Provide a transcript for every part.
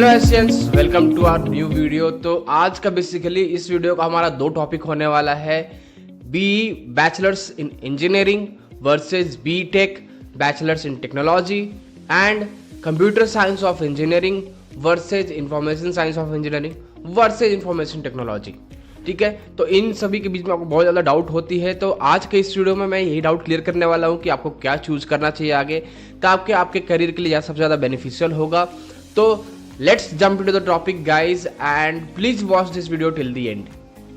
Hello Asians, welcome to our new video. तो आज का बेसिकली इस वीडियो का हमारा दो टॉपिक होने वाला है, B bachelors in engineering versus B tech bachelors in technology and computer science of engineering versus information science of engineering versus information technology. ठीक है, तो इन सभी के बीच में आपको बहुत ज़्यादा डाउट होती है, तो आज के इस वीडियो में मैं यही डाउट क्लियर करने वाला हूँ कि आपको क्या चूज करना चाहिए आगे, ताकि आपके करियर के लिए सबसे ज़्यादा बेनिफिशियल होगा। तो let's jump into the topic guys and please watch this video till the end.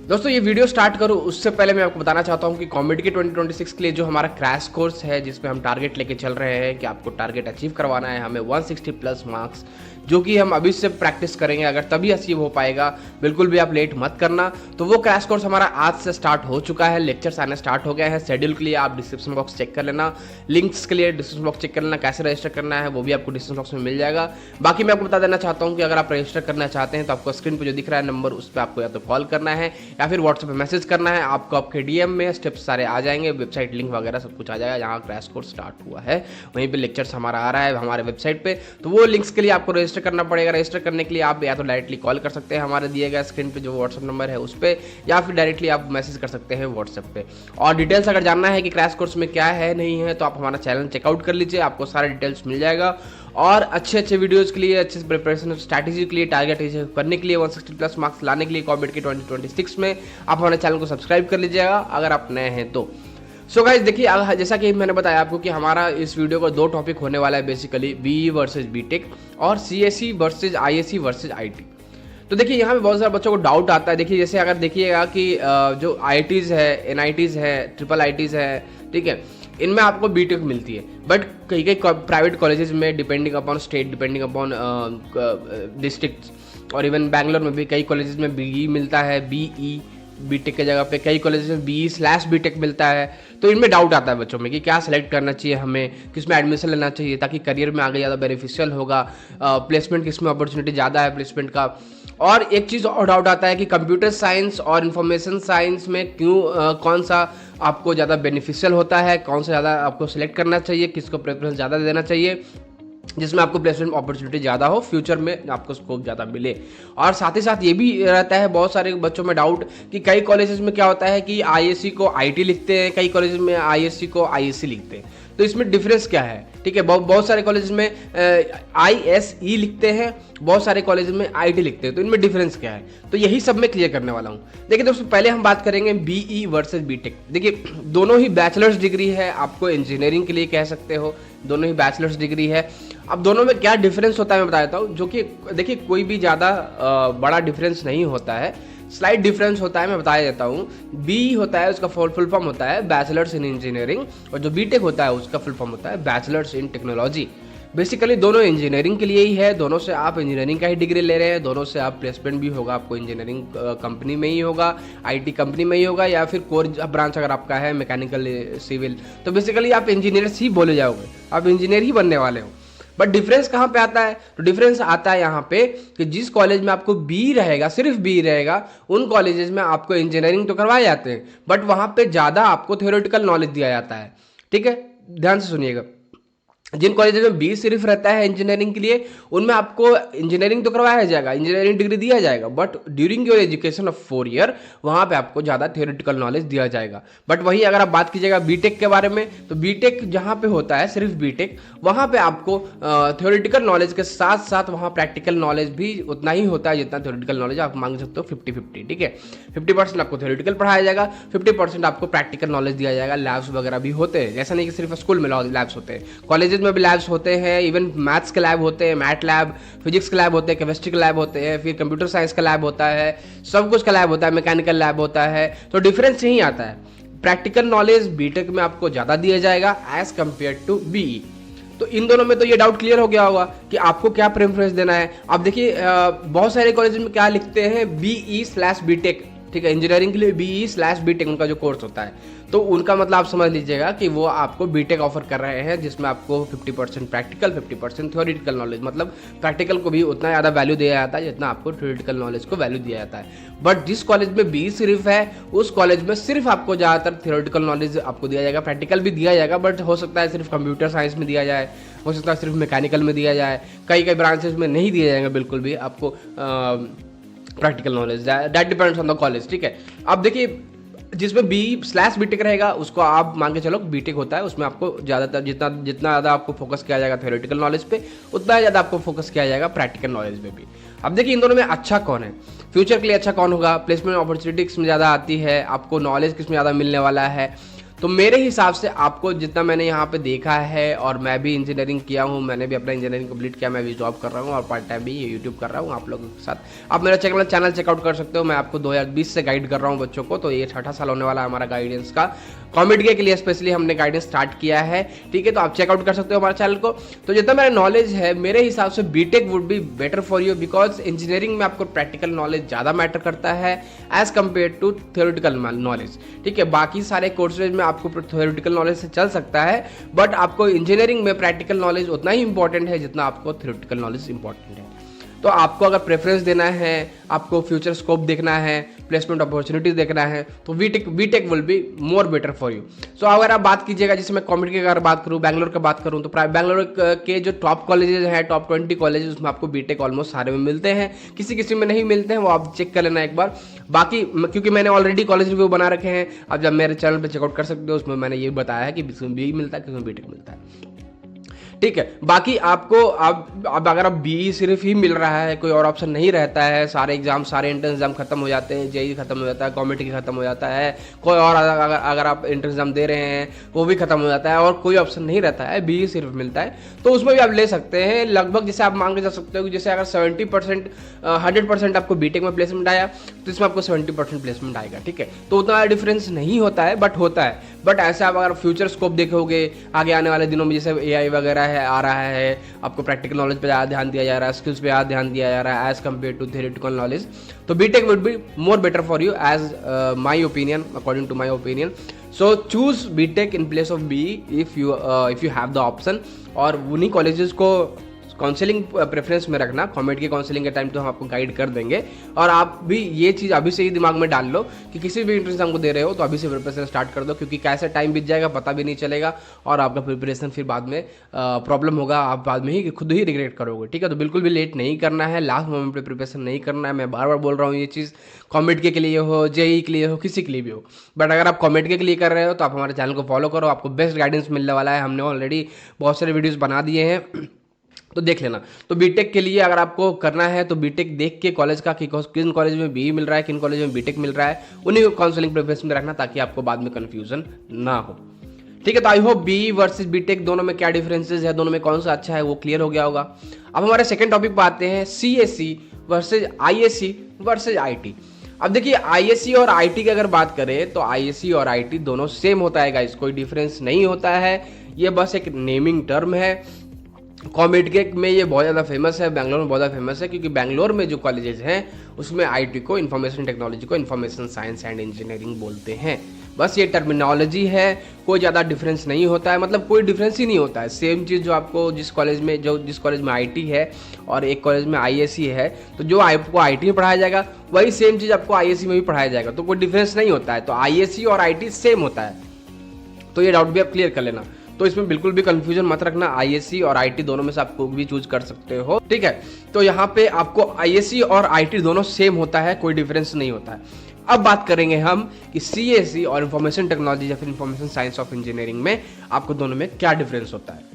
दोस्तों, ये वीडियो स्टार्ट करूँ उससे पहले मैं आपको बताना चाहता हूँ कि कॉमेडी के 2026 के लिए जो हमारा क्रैश कोर्स है, जिसमें हम टारगेट लेके चल रहे हैं कि आपको टारगेट अचीव करवाना है हमें 160 प्लस मार्क्स, जो कि हम अभी से प्रैक्टिस करेंगे, अगर तभी अचीव हो पाएगा। बिल्कुल भी आप लेट मत करना। तो वो क्रैश कोर्स हमारा आज से स्टार्ट हो चुका है, लेक्चर्स आने स्टार्ट हो गए हैं। शेड्यूल के लिए आप डिस्क्रिप्शन बॉक्स चेक कर लेना, लिंक्स के लिए डिस्क्रिप्शन बॉक्स चेक कर लेना, कैसे रजिस्टर करना है वो भी आपको डिस्क्रिप्शन बॉक्स में मिल जाएगा। बाकी मैं आपको बता देना चाहता हूँ कि अगर आप रजिस्टर करना चाहते हैं तो आपको स्क्रीन पर जो दिख रहा है नंबर, उस पर आपको या तो कॉल करना है या फिर व्हाट्सएप पर मैसेज करना है। आपको आपके डीएम में स्टेप्स सारे आ जाएंगे, वेबसाइट लिंक वगैरह सब कुछ आ जाएगा। जहाँ क्रैश कोर्स स्टार्ट हुआ है वहीं पे लेक्चर्स हमारा आ रहा है हमारे वेबसाइट पे, तो वो लिंक्स के लिए आपको रजिस्टर करना पड़ेगा। रजिस्टर करने के लिए आप या तो डायरेक्टली कॉल कर सकते हैं हमारे दिए गए स्क्रीन पे जो व्हाट्सएप नंबर है उस पर, या फिर डायरेक्टली आप मैसेज कर सकते हैं व्हाट्सएप पे। और डिटेल्स अगर जानना है कि क्रैश कोर्स में क्या है नहीं है, तो आप हमारा चैनल चेकआउट कर लीजिए, आपको सारे डिटेल्स मिल जाएगा। और अच्छे वीडियोस के लिए, अच्छे प्रिपरेशन स्ट्रैटेजी के लिए, टारगेट अचीव करने के लिए, 160 प्लस मार्क्स लाने के लिए कॉमेडी के 2026 में आप हमारे चैनल को सब्सक्राइब कर लीजिएगा अगर आप नए हैं तो। सो गाइज देखिए, जैसा कि मैंने बताया आपको कि हमारा इस वीडियो का दो टॉपिक होने वाला है बेसिकली, बीई वर्सेज बीटेक और CSE versus ISC versus IT. तो देखिए, यहाँ पे बहुत सारे बच्चों को डाउट आता है। देखिए, जैसे अगर देखिएगा कि जो आईआईटीज है, एनआईटीज है, ट्रिपल आईटीज है, ठीक है, इनमें आपको बीटेक मिलती है, बट कई प्राइवेट कॉलेजेस में depending upon state, depending upon district, और इवन बैंगलोर में भी कई कॉलेजेस में बीई मिलता है, बीई बीटेक के जगह पे कई कॉलेजेस में BE/बीटेक मिलता है। तो इनमें डाउट आता है बच्चों में कि क्या सेलेक्ट करना चाहिए, हमें किस में एडमिशन लेना चाहिए ताकि करियर में आगे ज़्यादा बेनिफिशियल होगा, प्लेसमेंट किस में अपॉर्चुनिटी ज़्यादा है प्लेसमेंट का। और एक चीज़ और डाउट आता है कि कंप्यूटर साइंस और इन्फॉर्मेशन साइंस में कौन सा आपको ज़्यादा बेनिफिशियल होता है, कौन सा ज़्यादा आपको सेलेक्ट करना चाहिए, किसको प्रेफरेंस ज़्यादा देना चाहिए, जिसमें आपको प्लेसमेंट अपॉर्चुनिटी ज़्यादा हो, फ्यूचर में आपको स्कोप ज़्यादा मिले। और साथ ही साथ ये भी रहता है बहुत सारे बच्चों में डाउट कि कई कॉलेजेस में क्या होता है कि आईएससी को आईटी लिखते हैं, कई कॉलेजेस में आईएससी को आईएससी लिखते हैं। तो इसमें डिफरेंस क्या है? ठीक है, बहुत सारे कॉलेज में आईएसई लिखते हैं, बहुत सारे कॉलेज में आईटी लिखते हैं। तो इनमें डिफरेंस क्या है, तो यही सब मैं क्लियर करने वाला हूँ। देखिए दोस्तों, पहले हम बात करेंगे बीई वर्सेस बीटेक। देखिए, दोनों ही बैचलर्स डिग्री है, आपको इंजीनियरिंग के लिए कह सकते हो, दोनों ही बैचलर्स डिग्री है। अब दोनों में क्या डिफरेंस होता है मैं बता देता हूँ, जो कि देखिए कोई भी ज़्यादा बड़ा डिफरेंस नहीं होता है, स्लाइट डिफरेंस होता है, मैं बता देता हूँ। बी होता है उसका फुल फॉर्म होता है बैचलर्स इन इंजीनियरिंग, और जो बीटेक होता है उसका फुल फॉर्म होता है बैचलर्स इन टेक्नोलॉजी। बेसिकली दोनों इंजीनियरिंग के लिए ही है, दोनों से आप इंजीनियरिंग का ही डिग्री ले रहे हैं, दोनों से आप प्लेसमेंट भी होगा आपको इंजीनियरिंग कंपनी में ही होगा, आईटी कंपनी में ही होगा, या फिर कोर ब्रांच अगर आपका है मैकेनिकल सिविल, तो बेसिकली आप इंजीनियर्स ही बोले जाओगे, आप इंजीनियर ही बनने वाले हो। बट डिफरेंस कहाँ पे आता है? तो डिफरेंस आता है यहाँ पे कि जिस कॉलेज में आपको बी रहेगा, सिर्फ बी रहेगा, उन कॉलेजेस में आपको इंजीनियरिंग तो करवाए जाते हैं, बट वहाँ पे ज़्यादा आपको थ्योरेटिकल नॉलेज दिया जाता है। ठीक है, ध्यान से सुनिएगा। जिन कॉलेज में बी सिर्फ रहता है इंजीनियरिंग के लिए, उनमें आपको इंजीनियरिंग तो करवाया जाएगा, इंजीनियरिंग डिग्री दिया जाएगा, but during your education of 4 year वहाँ पे आपको ज़्यादा थ्योरेटिकल नॉलेज दिया जाएगा। बट वही अगर आप बात कीजिएगा बीटेक के बारे में, तो बीटेक जहाँ पे होता है सिर्फ बीटेक, वहाँ पे आपको थ्योरेटिकल नॉलेज के साथ साथ वहाँ प्रैक्टिकल नॉलेज भी उतना ही होता है जितना थ्योरेटिकल नॉलेज आप मांग सकते हो, 50-50। ठीक है, 50% आपको थ्योरेटिकल पढ़ाया जाएगा, 50% आपको प्रैक्टिकल नॉलेज दिया जाएगा। लैब्स वगैरह भी होते हैं, ऐसा नहीं कि सिर्फ स्कूल में लैब्स होते हैं, कॉलेजेस में भी लैब्स होते हैं, इवन मैथ्स के लैब होते हैं, मैथ लैब, फिजिक्स के लैब होते हैं, केमिस्ट्री के लैब होते हैं, फिर कंप्यूटर साइंस का लैब होता है, सब कुछ का लैब होता है, मैकेनिकल लैब होता है। तो डिफरेंस यही आता है, प्रैक्टिकल नॉलेज बीटेक में आपको ज्यादा दिया जाएगा एज कंपेयर टू बीई। तो इन दोनों में तो ये डाउट क्लियर हो गया होगा कि आपको क्या प्रेफरेंस देना है। अब देखिए, बहुत सारे कॉलेज में क्या लिखते हैं, BE/बीटेक। ठीक है, इंजीनियरिंग के लिए BE/बीटेक उनका जो कोर्स होता है, तो उनका मतलब आप समझ लीजिएगा कि वो आपको बीटेक ऑफर कर रहे हैं, जिसमें आपको 50% प्रैक्टिकल, 50% थ्योरेटिकल नॉलेज, मतलब प्रैक्टिकल को भी उतना ज़्यादा वैल्यू दिया जाता है जितना आपको थ्योरेटिकल नॉलेज को वैल्यू दिया जाता है। बट जिस कॉलेज में बी सिर्फ है, उस कॉलेज में सिर्फ आपको ज़्यादातर थ्योरेटिकल नॉलेज आपको दिया जाएगा, प्रैक्टिकल भी दिया जाएगा, बट हो सकता है सिर्फ कंप्यूटर साइंस में दिया जाए, हो सकता है सिर्फ मैकेनिकल में दिया जाए, कई ब्रांचेस में नहीं दिया जाएगा बिल्कुल भी आपको practical knowledge, that depends on the college, ठीक है। अब देखिए जिसमें B/BTech रहेगा उसको आप मान के चलो बीटेक होता है, उसमें आपको ज़्यादातर जितना ज़्यादा आपको फोकस किया जाएगा थ्योरेटिकल नॉलेज पे, उतना ज़्यादा आपको फोकस किया जाएगा प्रैक्टिकल नॉलेज पे भी। अब देखिए इन दोनों में अच्छा कौन है, फ्यूचर के लिए अच्छा कौन होगा, प्लेसमेंट अपॉर्चुनिटी किसमें ज़्यादा आती है, आपको नॉलेज किसमें ज़्यादा मिलने वाला है। तो मेरे हिसाब से आपको जितना मैंने यहाँ पे देखा है, और मैं भी इंजीनियरिंग किया हूँ, मैंने भी अपना इंजीनियरिंग कंप्लीट किया, मैं भी जॉब कर रहा हूँ और पार्ट टाइम भी यूट्यूब कर रहा हूँ आप लोगों के साथ। आप मेरा चैनल चेकआउट कर सकते हो, मैं आपको 2020 से गाइड कर रहा हूँ बच्चों को, तो ये 6ठा साल होने वाला है हमारा गाइडेंस का। कॉमेडी के लिए स्पेशली हमने गाइडेंस स्टार्ट किया है, ठीक है, तो आप चेकआउट कर सकते हो हमारे चैनल को। तो जितना मेरा नॉलेज है मेरे हिसाब से B tech would be better for you, because engineering में आपको प्रैक्टिकल नॉलेज ज़्यादा मैटर करता है as compare to theoretical knowledge, ठीक है। बाकी सारे कोर्सेज में आपको थ्योरेटिकल नॉलेज से चल सकता है, बट आपको इंजीनियरिंग में प्रैक्टिकल नॉलेज उतना ही इंपॉर्टेंट है जितना आपको थ्योरेटिकल नॉलेज इंपॉर्टेंट है। तो आपको अगर प्रेफरेंस देना है, आपको फ्यूचर स्कोप देखना है, प्लेसमेंट अपॉर्चुनिटीज देखना है, तो B Tech will be more better for you. So अगर आप बात कीजिएगा, जैसे मैं कॉमेडी की अगर बात करूँ, बैंगलोर की बात करूँ, तो बैंगलोर के जो टॉप कॉलेजेस हैं, टॉप 20 कॉलेजेस, उसमें आपको बीटेक ऑलमोस्ट सारे में मिलते हैं, किसी में नहीं मिलते हैं, वो आप चेक कर लेना एक बार। बाकी क्योंकि मैंने ऑलरेडी कॉलेज रिव्यू बना रखे हैं, आप जब मेरे चैनल पर चेकआउट कर सकते हो, उसमें मैंने ये बताया है कि किसमें बी मिलता है, किसमें बीटेक मिलता है, ठीक है। बाकी आपको अब अगर आप बी सिर्फ ही मिल रहा है, कोई और ऑप्शन नहीं रहता है, सारे सारे एंट्रेंस एग्जाम खत्म हो जाते हैं, जेई खत्म हो जाता है, कॉमेडी खत्म हो जाता है, कोई और अगर आप एंट्रेंस एग्जाम दे रहे हैं वो भी खत्म हो जाता है और कोई ऑप्शन नहीं रहता है, बी सिर्फ मिलता है, तो उसमें भी आप ले सकते हैं। लगभग जैसे आप मांग के जा सकते हो कि जैसे अगर 70% 100% आपको बीटेक में प्लेसमेंट आया तो इसमें आपको 70% प्लेसमेंट आएगा, ठीक है। तो उतना डिफरेंस नहीं होता है, बट होता है। बट ऐसे आप अगर फ्यूचर स्कोप देखोगे आगे आने वाले दिनों में, जैसे AI वगैरह है आ रहा है, आपको प्रैक्टिकल नॉलेज पे ज़्यादा ध्यान दिया जा रहा है, स्किल्स पे ज़्यादा ध्यान दिया जा रहा है as compare to theoretical knowledge, तो B Tech would be more better for you as my opinion, according to my opinion. So choose B Tech in place of B if you have the option. और उन्हीं colleges को counselling preference में रखना, comedy की counselling के time तो हम आपको गाइड कर देंगे। और आप भी ये चीज़ अभी से ही दिमाग में डाल लो कि किसी भी इंट्रेंस एग्जाम को दे रहे हो तो अभी से प्रिपरेशन स्टार्ट कर दो, क्योंकि कैसे टाइम बीत जाएगा पता भी नहीं चलेगा और आपका प्रिपरेशन फिर बाद में प्रॉब्लम होगा, आप बाद में ही खुद ही रिग्रेट करोगे, ठीक है। तो बिल्कुल भी लेट नहीं करना है, लास्ट मोमेंट पे प्रिपरेशन नहीं करना है। मैं बार बार बोल रहा हूँ ये चीज़, कॉमेडी के लिए हो, जेई के लिए हो, किसी के लिए भी हो, बट अगर आप कॉमेडी के लिए कर रहे हो तो आप हमारे चैनल को फॉलो करो, आपको बेस्ट गाइडेंस मिलने वाला है। हमने ऑलरेडी बहुत सारे वीडियोज़ बना दिए हैं, तो देख लेना। तो बीटेक के लिए अगर आपको करना है तो बीटेक देख के कॉलेज का कि किन कॉलेज में बी मिल रहा है, किन कॉलेज में बीटेक मिल रहा है, उन्हीं को काउंसलिंग प्रेफरेंस में रखना ताकि आपको बाद में कंफ्यूजन ना हो, ठीक है। तो I hope B versus B tech दोनों में क्या डिफरेंसेस है, दोनों में कौन सा अच्छा है वो क्लियर हो गया होगा। अब हमारे सेकेंड टॉपिक पर आते हैं, CSE versus ISE versus IT। अब देखिए ISE और IT की अगर बात करें तो ISE और IT दोनों सेम होता है गाइस, कोई डिफरेंस नहीं होता है, ये बस एक नेमिंग टर्म है। कॉमेडी में ये बहुत ज़्यादा फेमस है, बैंगलोर में बहुत ज़्यादा फेमस है, क्योंकि बैंगलोर में जो कॉलेजेस हैं उसमें IT को, इंफॉर्मेशन टेक्नोलॉजी को इंफॉर्मेशन साइंस एंड इंजीनियरिंग बोलते हैं। बस ये टर्मिनोलॉजी है, कोई ज़्यादा डिफरेंस नहीं होता है, मतलब कोई डिफरेंस ही नहीं होता है। सेम चीज़ जो आपको जिस कॉलेज में IT है और एक कॉलेज में ISE है, तो जो आपको IT में पढ़ाया जाएगा वही सेम चीज़ आपको ISE में भी पढ़ाया जाएगा, तो कोई डिफरेंस नहीं होता है। तो ISE और IT सेम होता है, तो ये डाउट भी आप क्लियर कर लेना। तो इसमें बिल्कुल भी कंफ्यूजन मत रखना, ISE और IT दोनों में से आप कोई भी चूज कर सकते हो, ठीक है। तो यहाँ पे आपको ISE और IT दोनों सेम होता है, कोई डिफरेंस नहीं होता है। अब बात करेंगे हम कि CSE और इंफॉर्मेशन टेक्नोलॉजी या फिर इंफॉर्मेशन साइंस ऑफ इंजीनियरिंग में आपको दोनों में क्या डिफरेंस होता है।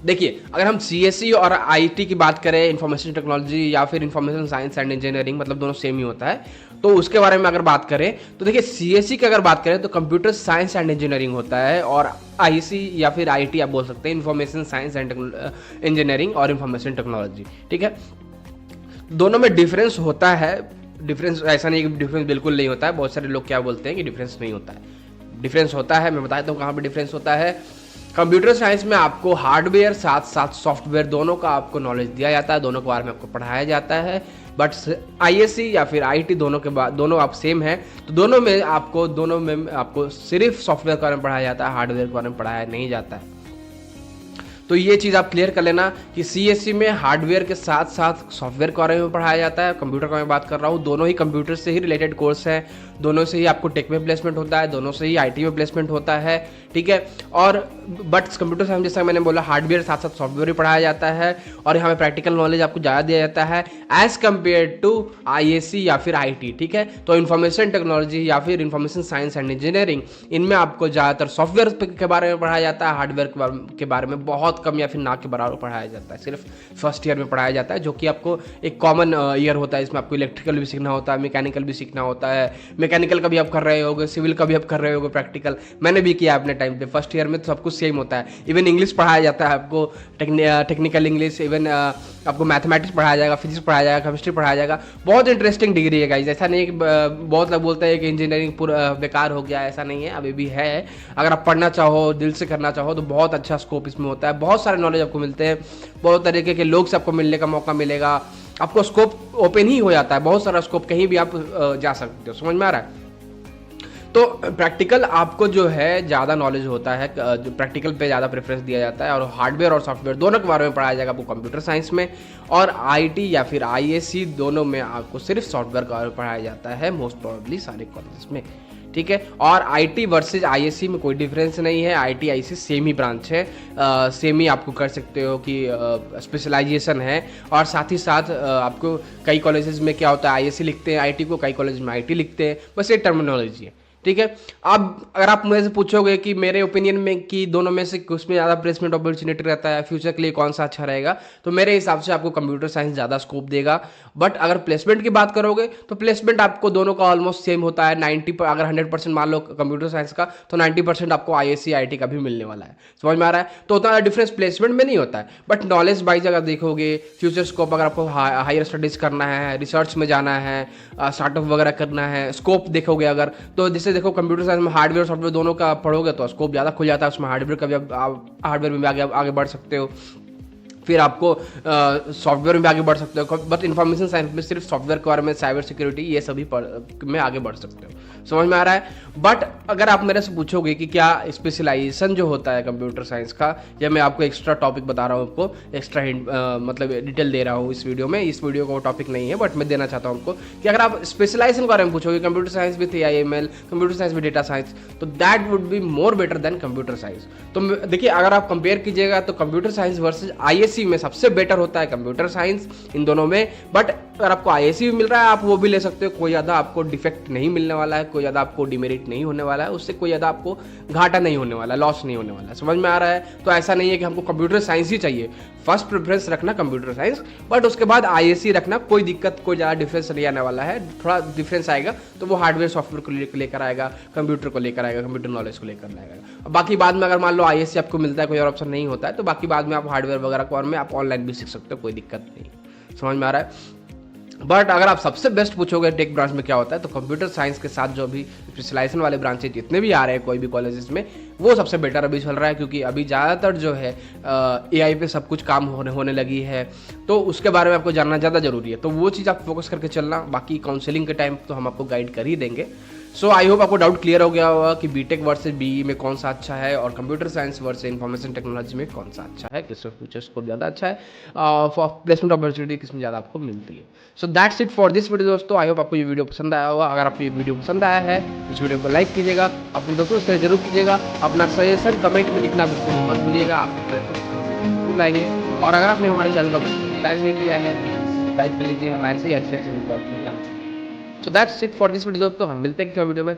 देखिए, अगर हम CSE और IT की बात करें, इंफॉर्मेशन टेक्नोलॉजी या फिर इंफॉर्मेशन साइंस एंड इंजीनियरिंग, मतलब दोनों सेम ही होता है, तो उसके बारे में अगर बात करें तो देखिए CSE की अगर बात करें तो कंप्यूटर साइंस एंड इंजीनियरिंग होता है, और IC या फिर IT आप बोल सकते हैं इंफॉर्मेशन साइंस एंड इंजीनियरिंग और इंफॉर्मेशन टेक्नोलॉजी, ठीक है। दोनों में डिफरेंस होता है, डिफरेंस ऐसा नहीं कि डिफरेंस बिल्कुल नहीं होता है। बहुत सारे लोग क्या बोलते हैं कि डिफरेंस नहीं होता है, डिफरेंस होता है। मैं बताता हूँ कहाँ पर डिफरेंस होता है। कंप्यूटर साइंस में आपको हार्डवेयर साथ साथ सॉफ्टवेयर दोनों का आपको नॉलेज दिया जाता है, दोनों के बारे में आपको पढ़ाया जाता है। बट ISE या फिर IT दोनों आप सेम है, तो दोनों में आपको सिर्फ सॉफ्टवेयर के बारे में पढ़ाया जाता है, हार्डवेयर के बारे में पढ़ाया नहीं जाता है। तो ये चीज़ आप क्लियर कर लेना कि सीएससी में हार्डवेयर के साथ साथ सॉफ्टवेयर के बारे में पढ़ाया जाता है। कंप्यूटर का मैं बात कर रहा हूँ, दोनों ही कंप्यूटर से ही रिलेटेड कोर्स है, दोनों से ही आपको टेक में प्लेसमेंट होता है, दोनों से ही आईटी में प्लेसमेंट होता है, ठीक है। और बट कंप्यूटर साइंस जैसा मैंने बोला हार्डवेयर साथ साथ सॉफ्टवेयर भी पढ़ाया जाता है और यहाँ पे प्रैक्टिकल नॉलेज आपको ज़्यादा दिया जाता है एज कम्पेयर टू आईएससी या फिर आईटी, ठीक है। तो इन्फॉर्मेशन टेक्नोलॉजी या फिर इन्फॉर्मेशन साइंस एंड इंजीनियरिंग, इनमें आपको ज़्यादातर सॉफ्टवेयर के बारे में पढ़ाया जाता है, हार्डवेयर के बारे में बहुत कम या फिर ना के बराबर पढ़ाया जाता है, सिर्फ फर्स्ट ईयर में पढ़ाया जाता है, जो कि आपको एक कॉमन ईयर होता है। इसमें आपको इलेक्ट्रिकल भी सीखना होता है, मैकेनिकल भी सीखना होता है, मैकेनिकल का भी आप कर रहे होगे, सिविल का भी आप कर रहे होगे प्रैक्टिकल, मैंने भी किया अपने टाइम पे। फर्स्ट ईयर में तो सब कुछ सेम होता है, इवन इंग्लिश पढ़ाया जाता है आपको, टेक्निकल इंग्लिश, इवन आपको मैथमेटिक्स पढ़ाया जाएगा, फिजिक्स पढ़ाया जाएगा, केमिस्ट्री पढ़ाया जाएगा। बहुत इंटरेस्टिंग डिग्री है गाइस, ऐसा नहीं है कि बहुत लोग बोलते हैं कि इंजीनियरिंग पूरा बेकार हो गया, ऐसा नहीं है, अभी भी है। अगर आप पढ़ना चाहो, दिल से करना चाहो तो बहुत अच्छा स्कोप इसमें होता है, बहुत सारे नॉलेज आपको मिलते हैं, बहुत तरीके के लोग से आपको मिलने का मौका मिलेगा, आपको स्कोप ओपन ही हो जाता है, बहुत सारा स्कोप, कहीं भी आप जा सकते हो। समझ में आ रहा है? तो प्रैक्टिकल आपको जो है ज़्यादा नॉलेज होता है, जो प्रैक्टिकल पे ज़्यादा प्रेफरेंस दिया जाता है, और हार्डवेयर और सॉफ्टवेयर दोनों के बारे में पढ़ाया जाएगा आपको कंप्यूटर साइंस में, और आईटी या फिर आईएससी दोनों में आपको सिर्फ सॉफ्टवेयर का बारे में पढ़ाया जाता है मोस्ट प्रोबेबली सारे कॉलेजेस में, ठीक है। और आईटी वर्सेज आईएससी में कोई डिफरेंस नहीं है, IT ISC same he branch है, सेम ही आपको कर सकते हो कि स्पेशलाइजेशन है। और साथ ही साथ आपको कई कॉलेजेस में क्या होता है, आईएससी लिखते हैं आईटी को, कई कॉलेज में आईटी लिखते हैं, बस ये टर्मिनोलॉजी है, ठीक है। अब अगर आप मुझे से पूछोगे कि मेरे ओपिनियन में कि दोनों में से किसमें ज़्यादा प्लेसमेंट अपॉर्चुनिटी रहता है, फ्यूचर के लिए कौन सा अच्छा रहेगा, तो मेरे हिसाब से आपको कंप्यूटर साइंस ज़्यादा स्कोप देगा। बट अगर प्लेसमेंट की बात करोगे तो प्लेसमेंट आपको दोनों का ऑलमोस्ट सेम होता है, 90 पर अगर 100% मान लो कंप्यूटर साइंस का, तो 90% आपको आईएससी आईटी का भी मिलने वाला है। समझ में आ रहा है? तो उतना डिफरेंस प्लेसमेंट में नहीं होता है, बट नॉलेज वाइज अगर देखोगे, फ्यूचर स्कोप, अगर आपको हायर स्टडीज़ करना है, रिसर्च में जाना है, स्टार्टअप वगैरह करना है, स्कोप देखोगे अगर, तो जैसे देखो कंप्यूटर साइंस में हार्डवेयर सॉफ्टवेयर दोनों का पढ़ोगे तो स्कोप ज़्यादा खुल जाता है, उसमें हार्डवेयर का भी आप हार्डवेयर में भी आगे बढ़ सकते हो, फिर आपको सॉफ्टवेयर में भी आगे बढ़ सकते हो, बट इन्फॉर्मेशन साइंस में सिर्फ सॉफ्टवेयर के बारे में, साइबर सिक्योरिटी, ये सभी में आगे बढ़ सकते हो। समझ में आ रहा है? बट अगर आप मेरे से पूछोगे कि क्या स्पेशलाइजेशन जो होता है कंप्यूटर साइंस का, या मैं आपको एक्स्ट्रा टॉपिक बता रहा हूँ, आपको एक्स्ट्रा मतलब डिटेल दे रहा हूँ इस वीडियो में, इस वीडियो का वो टॉपिक नहीं है, बट मैं देना चाहता हूँ आपको कि अगर आप स्पेशलाइजेशन के बारे में पूछोगे, computer science with AIML, computer science with data science, तो that would be more better than computer science. तो देखिए, अगर आप कंपेयर कीजिएगा तो कंप्यूटर साइंस वर्सेज आईएससी में सबसे बेटर होता है कंप्यूटर साइंस इन दोनों में। बट अगर आपको आईएससी भी मिल रहा है, आप वो भी ले सकते हो, कोई ज़्यादा आपको डिफेक्ट नहीं मिलने वाला है, कोई ज़्यादा आपको डिमेरिट नहीं होने वाला है, उससे कोई ज़्यादा आपको घाटा नहीं होने वाला, लॉस नहीं होने वाला। समझ में आ रहा है? तो ऐसा नहीं है कि हमको कंप्यूटर साइंस ही चाहिए, फर्स्ट प्रेफरेंस रखना कंप्यूटर साइंस, बट उसके बाद आईएससी रखना, कोई दिक्कत, कोई ज़्यादा डिफरेंस नहीं आने वाला है। थोड़ा डिफरेंस आएगा तो वो हार्डवेयर सॉफ्टवेयर को लेकर आएगा, कंप्यूटर को लेकर आएगा, कंप्यूटर नॉलेज को लेकर आएगा। बाकी बाद में अगर मान लो आईएससी आपको मिलता है, कोई और ऑप्शन नहीं होता है, तो बाकी बाद में आप हार्डवेयर वगैरह को और में आप ऑनलाइन भी सीख सकते हो, कोई दिक्कत नहीं। समझ में आ रहा है? बट अगर आप सबसे बेस्ट पूछोगे टेक ब्रांच में क्या होता है, तो कंप्यूटर साइंस के साथ जो भी स्पेशलाइजेशन वाले ब्रांचेज जितने भी आ रहे हैं कोई भी कॉलेजेस में, वो सबसे बेटर अभी चल रहा है, क्योंकि अभी ज़्यादातर जो है AI पे सब कुछ काम होने लगी है, तो उसके बारे में आपको जानना ज़्यादा जरूरी है। तो वो चीज़ आप फोकस करके चलना, बाकी काउंसलिंग के टाइम तो हम आपको गाइड कर ही देंगे। सो आई होप आपको डाउट क्लियर हो गया होगा कि बीटेक वर्सेस BE में कौन सा अच्छा है, और computer science versus information technology में कौन सा अच्छा है, किस फ्यूचर स्कोप ज़्यादा अच्छा है, फॉर प्लेसमेंट अपॉर्चुनिटी किसमें ज़्यादा आपको मिलती है। So that's it for this video दोस्तों। आई होप आपको ये वीडियो पसंद आया होगा। अगर आपको ये वीडियो पसंद आया है, इस वीडियो को लाइक कीजिएगा, अपने दोस्तों से जरूर कीजिएगा, अपना सजेशन कमेंट में लिखना बिल्कुल मत भूलिएगा, आप लाएंगे। और अगर आपने हमारे चैनल को सब्सक्राइब नहीं किया है, सब्सक्राइब कर लीजिए, हमारे से अच्छे अच्छे। So that's it for this video दोस्तों, हम मिलते हैं वीडियो में।